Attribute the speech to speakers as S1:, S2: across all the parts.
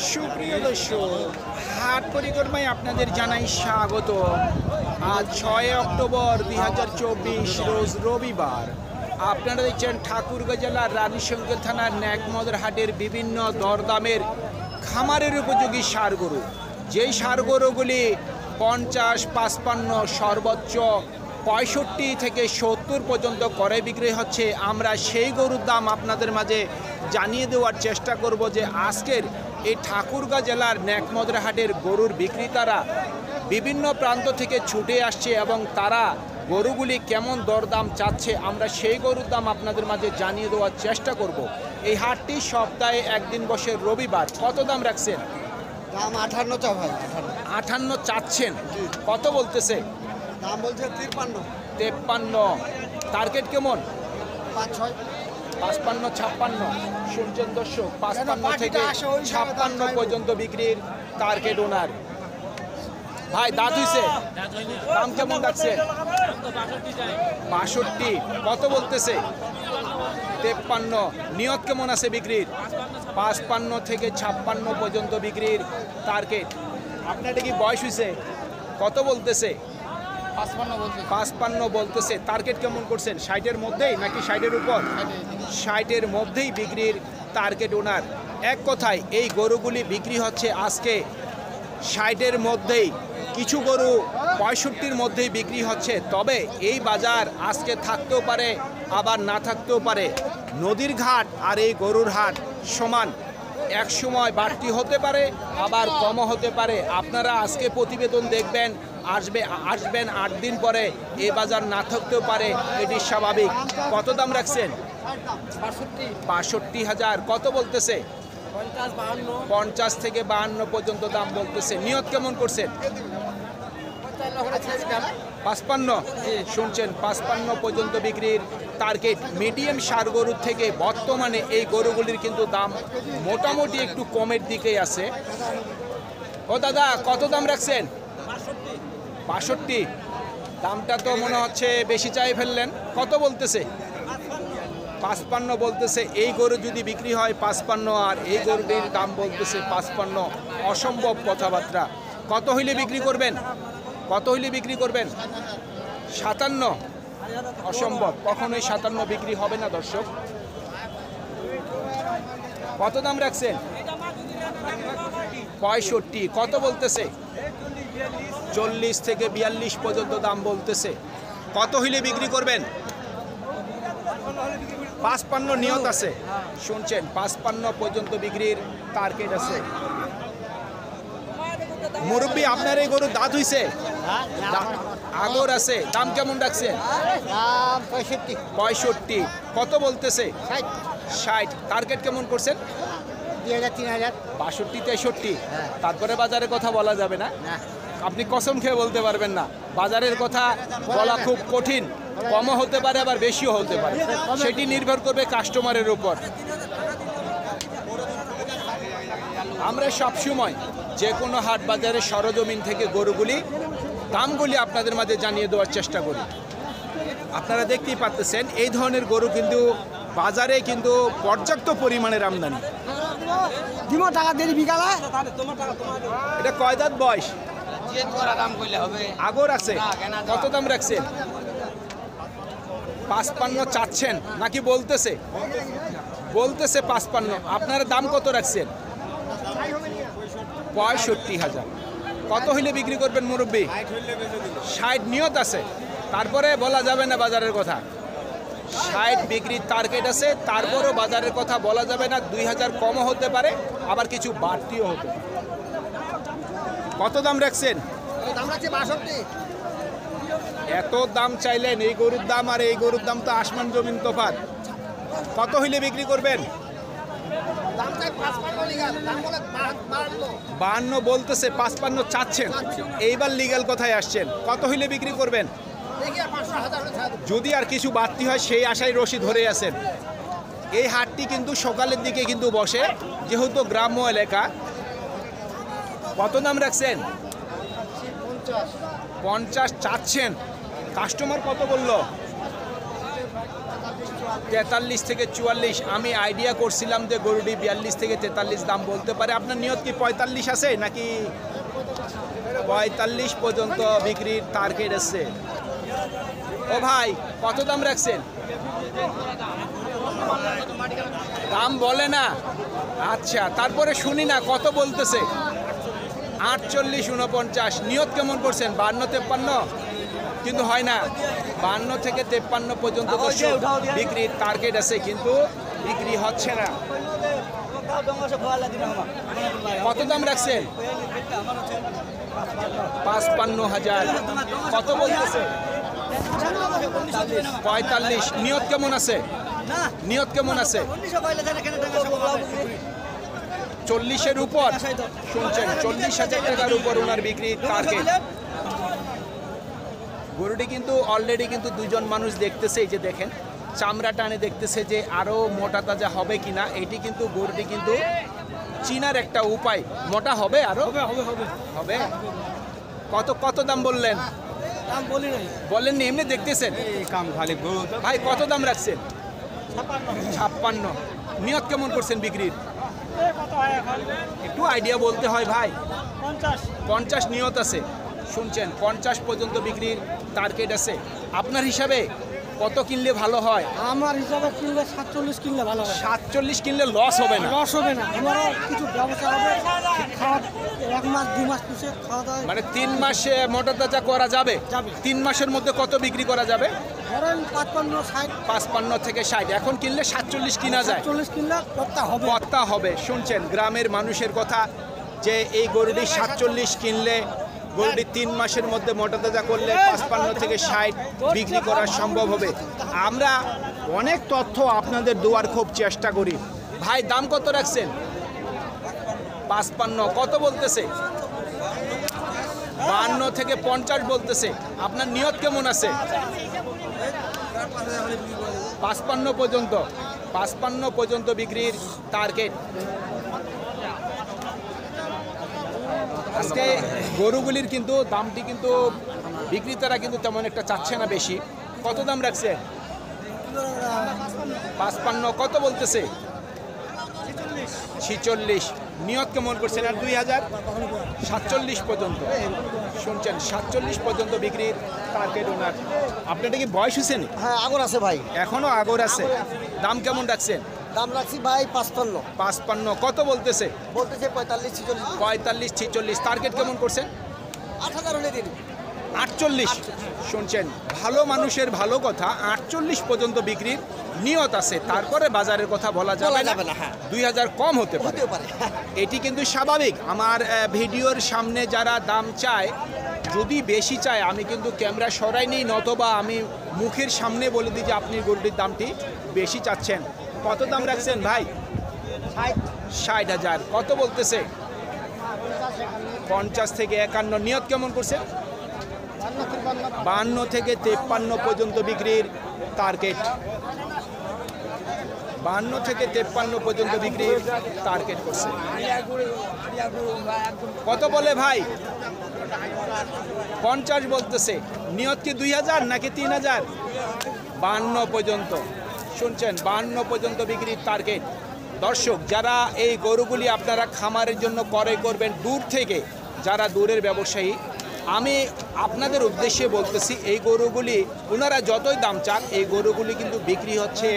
S1: সুপ্রিয় দর্শক, হাট পরিক্রমায় আপনাদের জানাই স্বাগত। আজ 6 অক্টোবর 2024 রোজ রবিবার। আপনারা দেখছেন ঠাকুরগাঁ জেলার রানীশঙ্কর থানার ন্যাকমদর হাটের বিভিন্ন দরদামের খামারের উপযোগী ষাঁড় গরু। যেই ষাঁড় গরুগুলি 50, 55, সর্বোচ্চ 65 থেকে 70 পর্যন্ত করে বিক্রি হচ্ছে, আমরা সেই গরুর দাম আপনাদের মাঝে জানিয়ে দেওয়ার চেষ্টা করব যে আজকের এই ঠাকুরগাঁ জেলার ন্যাকমদর হাটের গরুর বিক্রেতারা বিভিন্ন প্রান্ত থেকে ছুটে আসছে এবং তারা গরুগুলি কেমন দরদাম চাচ্ছে, আমরা সেই গরুর দাম আপনাদের মাঝে জানিয়ে দেওয়ার চেষ্টা করব। এই হাটটি সপ্তাহে একদিন বসে রবিবার। কত দাম রাখছেন?
S2: দাম 58 চা ভাই।
S1: 58 চাচ্ছেন, কত বলতেছে?
S2: দাম বলছে 53।
S1: 53। টার্গেট কেমন?
S2: 5-6।
S1: 55, 56 শুনছেন দর্শক, 55 থেকে 56 পর্যন্ত বিক্রির টার্গেট ওনার। ভাই দাঁত হইছে, দাম কেমন রাখছে? 62। কত বলতেছে? 53। নিয়ত কেমন আছে বিক্রির? 55 থেকে 56 পর্যন্ত বিক্রির টার্গেট। আপনার কি বয়স হয়েছে? কত বলতেছে? 55 বলতেছে। টার্গেট কেমন করছেন? 60-এর মধ্যেই নাকি 60-এর উপর? 60-এর মধ্যেই বিক্রির টার্গেট ওনার। এক কথায় এই গরুগুলি বিক্রি হচ্ছে আজকে 60-এর মধ্যেই, কিছু গরু 65-র মধ্যেই বিক্রি হচ্ছে। তবে এই বাজার আজকে থাকতেও পারে আবার না থাকতেও পারে। নদীর ঘাট আর এই গরুর হাট সমান, এক সময় বাড়তি হতে পারে আবার কমও হতে পারে। আপনারা আজকে প্রতিবেদন দেখবেন, আসবেন 8 দিন পরে এই বাজার না থাকতেও পারে, এটি স্বাভাবিক। কত দাম রাখছেন? 62,000। কত বলতেছে? 50 থেকে 52 পর্যন্ত দাম বলতেছে। নিয়ত কেমন করছেন? 55। শুনছেন, 55 পর্যন্ত বিক্রির টার্গেট। মিডিয়াম ষাঁড় গরুর থেকে বর্তমানে এই গরুগুলির কিন্তু দাম মোটামুটি একটু কমের দিকেই আছে। ও দাদা, কত দাম রাখছেন? 62। দামটা তো মনে হচ্ছে বেশি চাই ফেললেন। কত বলতেছে? 55 বলতেছে। এই গরু যদি বিক্রি হয় 55 আর এই গরুটির দাম বলতেছে 55, অসম্ভব কথাবার্তা। কত হইলে বিক্রি করবেন? কত হইলে বিক্রি করবেন? 57। অসম্ভব, কখনোই 57 বিক্রি হবে না দর্শক। কত দাম রাখছেন? 65। কত বলতেছে? 40 থেকে 42 পর্যন্ত দাম বলতেছে। কত হইলে বিক্রি করবেন? 55 নিয়ত আছে। শুনছেন, 55 পর্যন্ত বিক্রির টার্গেট আছে। মুরব্বী, আপনার এই গরু দাঁত হইছে? আগর আছে। দাম কেমন রাখছেন?
S2: দাম 65।
S1: 65। কত বলতেছে? 60। টার্গেট কেমন করছেন?
S2: 2000-3000।
S1: 62, 63। তারপরে বাজারের কথা বলা যাবে না, আপনি কসম খেয়ে বলতে পারবেন না। বাজারের কথা বলা খুব কঠিন, কমও হতে পারে আবার বেশিও হতে পারে, সেটি নির্ভর করবে কাস্টমারের উপর। আমরা সবসময় যে কোনো হাট বাজারে সরজমিন থেকে গরুগুলি দামগুলি আপনাদের মাঝে জানিয়ে দেওয়ার চেষ্টা করি। আপনারা দেখতেই পাচ্ছেন এই ধরনের গরু কিন্তু বাজারে কিন্তু পর্যাপ্ত পরিমাণের আমদানি।
S2: টাকা দেরি বিকালে।
S1: এটা কয় দাঁত বয়স? আগর আছে। কত দাম রাখছেন? 55 চাচ্ছেন নাকি বলতেছে? বলতেছে 55। আপনারা দাম কত রাখছেন? 65,000। কত হইলে বিক্রি করবেন মুরব্বী? 60 নিয়ত আছে, তারপরে বলা যাবে না বাজারের কথা। 60 বিক্রির টার্গেট আছে, তারপরেও বাজারের কথা বলা যাবে না। 2000 কমও হতে পারে আবার কিছু বাড়তিও হতে পারে। কত দাম রাখছেন? এত দাম চাইলেন, এই গরুর দাম আর এই গরুর দাম তো আসমান জমিন তফাৎ। কত হইলে বিক্রি করবেন? 52 বলতেছে, 55 চাচ্ছেন। এইবার লিগ্যাল কথায় আসছেন। কত হইলে বিক্রি করবেন? যদি আর কিছু বাড়তি হয় সেই আশায় রশি ধরে আছেন। এই হাটটি কিন্তু সকালের দিকে কিন্তু বসে, যেহেতু গ্রাম্য এলাকা। কত দাম রাখছেন? 50 চাচ্ছেন। কাস্টমার কত বলল? 43 থেকে 44। আমি আইডিয়া করছিলাম যে গরুটি 42 থেকে 43 দাম বলতে পারে। আপনার নিয়ত কি 45 আছে নাকি 45 পর্যন্ত বিক্রির টার্গেট আছে? ও ভাই, কত দাম রাখছেন? দাম বলে না। আচ্ছা, তারপরে শুনি না কত বলতেছে। 48, 49। নিয়ত কেমন করছেন? 52, 53? কিন্তু হয় না। 52 থেকে 53 পর্যন্ত বিক্রির টার্গেট আছে, কিন্তু বিক্রি হচ্ছে না। কত দাম রাখছেন? 55,000। কত বলতেছে? 45। নিয়ত কেমন আছে? নিয়ত কেমন আছে? 40-এর উপর। শুনছেন, 40,000 টাকার উপর ওনার বিক্রির টার্গেট। গরুটি কিন্তু অলরেডি কিন্তু দুজন মানুষ দেখতেছে, এই যে দেখেন চামড়া টানে দেখতেছে যে আরো মোটা তাজা হবে কিনা। এটি কিন্তু গরুটি কিন্তু চিনার একটা উপায়। মোটা হবে আরো? হবে। কত কত দাম বললেন?
S2: দাম বলি নাই।
S1: বলেননি, এমনি দেখতেছেন?
S2: কাম খালি গরু
S1: ভাই কত দাম রাখছেন? 56। নিয়ত কেমন করছেন বিক্রির? একটু আইডিয়া বলতে হয় ভাই। 50 নিয়ত আছে। শুনছেন, 50 পর্যন্ত বিক্রির টার্গেট আছে। আপনার হিসাবে কত কিনলে ভালো হয়?
S2: আমার হিসাবে কিনলে 47 কিনলে ভালো হবে।
S1: 47 কিনলে লস হবে না?
S2: লস হবে না, আমারও কিছু ব্যবসা হবে। খাওয়া 1 মাস 2 মাস পিছিয়ে খাওয়া দাওয়া
S1: মানে 3 মাসে মোটা তাজা করা যাবে?
S2: যাবে।
S1: 3 মাসের মধ্যে কত বিক্রি করা যাবে?
S2: ধরেন 55 60
S1: 55 থেকে 60। এখন কিনলে 47 কিনা যায়।
S2: 40 কিনলে করতে হবে।
S1: কথা হবে। শুনছেন গ্রামের মানুষের কথা যে এই গরুটি 47 কিনলে গরুটি 3 মাসের মধ্যে মোটা তাজা করলে 55 থেকে 60 বিক্রি করা সম্ভব হবে। আমরা অনেক তথ্য আপনাদের দেওয়ার খুব চেষ্টা করি। ভাই দাম কত রাখছেন? 55। কত বলতেছে? 52 থেকে 50 বলতেছে। আপনার নিয়ত কেমন আছে? 55 পর্যন্ত। 55 পর্যন্ত বিক্রির টার্গেট। আজকে গরুগুলির কিন্তু দামটি কিন্তু বিক্রেতারা কিন্তু তেমন একটা চাচ্ছে না বেশি। কত দাম রাখছে? 55। কত বলতেছে? 46। নিয়ত কেমন করছেন? আর 2000? 47 পর্যন্ত। শুনছেন, 47 পর্যন্ত বিক্রির টার্গেট ওনার। আপনারটা কি বয়স হয়েছে?
S2: হ্যাঁ, আগর আছে ভাই।
S1: এখনো আগর আছে। দাম কেমন রাখছেন?
S2: দাম রাখছি ভাই 55।
S1: 55। কত বলতেছে?
S2: বলতেছে 45 46।
S1: 45, 46। টার্গেট কেমন করছেন?
S2: 8000 হলে দিন।
S1: 48। শুনছেন, ভালো মানুষের ভালো কথা। 48 পর্যন্ত বিক্রির নিয়ত আছে। তারপরে বাজারের কথা বলা যাবে না। 2000 কম হতে পারে। এটি কিন্তু স্বাভাবিক। আমার ভিডিওর সামনে যারা দাম চায়, যদি বেশি চায় আমি কিন্তু ক্যামেরা সরাই নিই, নতবা আমি মুখের সামনে বলে দিই যে আপনি গরুটির দামটি বেশি চাচ্ছেন। কত দাম রাখছেন ভাই? 60,000। কত বলতেছে? 50 থেকে 51। নিয়ত কেমন করছেন? 52 থেকে 53 পর্যন্ত বিক্রির টার্গেট। 52 থেকে 53 পর্যন্ত বিক্রির টার্গেট করছে। কত বলে ভাই? 50 বলতেছে। নিয়ত কি 2000 নাকি 3000? 52 পর্যন্ত। শুনছেন, 52 পর্যন্ত বিক্রির টার্গেট। দর্শক, যারা এই গরুগুলি আপনারা খামারের জন্য ক্রয় করবেন দূর থেকে, যারা দূরের ব্যবসায়ী, আমি আপনাদের উদ্দেশ্যে বলতেছি এই গরুগুলি ওনারা যতই দাম চান, এই গরুগুলি কিন্তু বিক্রি হচ্ছে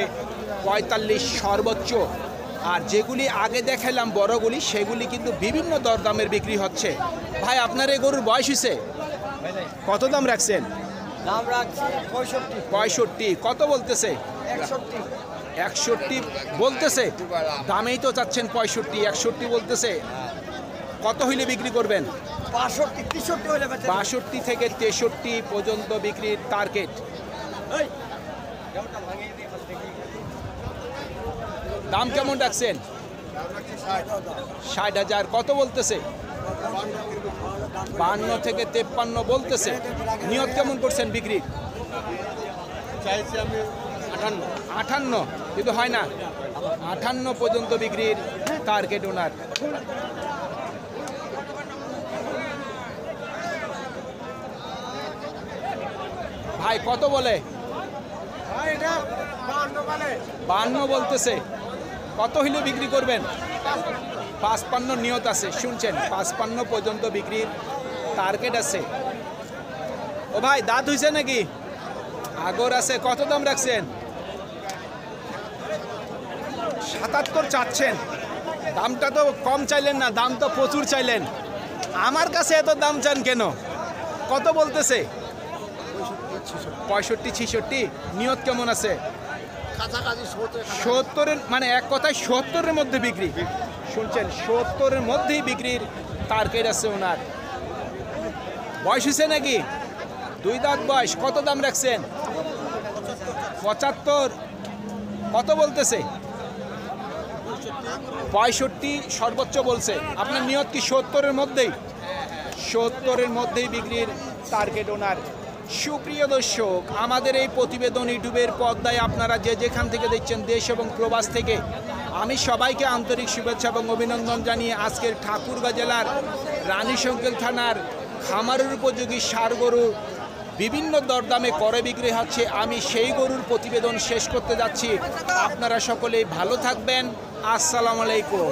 S1: 45 সর্বোচ্চ। আর যেগুলি আগে দেখালাম বড়গুলি, সেগুলি কিন্তু বিভিন্ন দরদামের বিক্রি হচ্ছে। ভাই আপনার এই গরুর বয়স হয়েছে? কত দাম রাখছেন?
S2: দাম রাখছি 65।
S1: 65। কত বলতেছে?
S2: 61।
S1: 61 বলতেছে। দামেই তো চাচ্ছেন 65, 61 বলতেছে। কত হইলে বিক্রি করবেন?
S2: 62 63 হলে বেচা।
S1: 62 থেকে 63 পর্যন্ত বিক্রির টার্গেট। দাম কেমন রাখছেন? 60,000। কত বলতেছে? 52 থেকে 53 বলতেছে। নিয়ত কেমন করছেন বিক্রি?
S2: চাইছি আমি 58।
S1: 58, কিন্তু হয় না। 58 পর্যন্ত বিক্রির টার্গেট ওনার। ভাই কত বলে? 52 বলতেছে। কত হইলে বিক্রি করবেন? 55 নিয়ত আছে, শুনছেন 55 পর্যন্ত বিক্রির টার্গেট আছে। ও ভাই দাঁত হইছে নাকি? আগর আছে। কত দাম রাখছেন? 77 চাচ্ছেন। দামটা তো কম চাইলেন না, দাম তো প্রচুর চাইলেন। আমার কাছে এত দাম চান কেন? কত বলতেছে? 65 66। নিয়ত কেমন আছে? 70-এর, মানে এক কথায় 70-এর মধ্যে বিক্রি। শুনছেন 70-এর মধ্যেই বিক্রির টার্গেট আছে ওনার। বয়স হয়েছে নাকি? 2 দাঁত বয়স। কত দাম রাখছেন? 75। কত বলতেছে? 65 সর্বোচ্চ বলছে। আপনার নিয়ত কি 70-এর মধ্যেই? 70-এর মধ্যেই বিক্রির টার্গেট ওনার। সুপ্রিয় দর্শক, আমাদের এই প্রতিবেদন ইউটিউবের পর্দায় আপনারা যে যেখান থেকে দেখছেন, দেশ এবং প্রবাস থেকে, আমি সবাইকে আন্তরিক শুভেচ্ছা এবং অভিনন্দন জানিয়ে আজকের ঠাকুরগাঁ জেলার রানীশঙ্কেল থানার খামারের উপযোগী ষাঁড় গরু বিভিন্ন দরদামে করে বিক্রি হচ্ছে, আমি সেই গরুর প্রতিবেদন শেষ করতে যাচ্ছি। আপনারা সকলেই ভালো থাকবেন। আসসালামু আলাইকুম।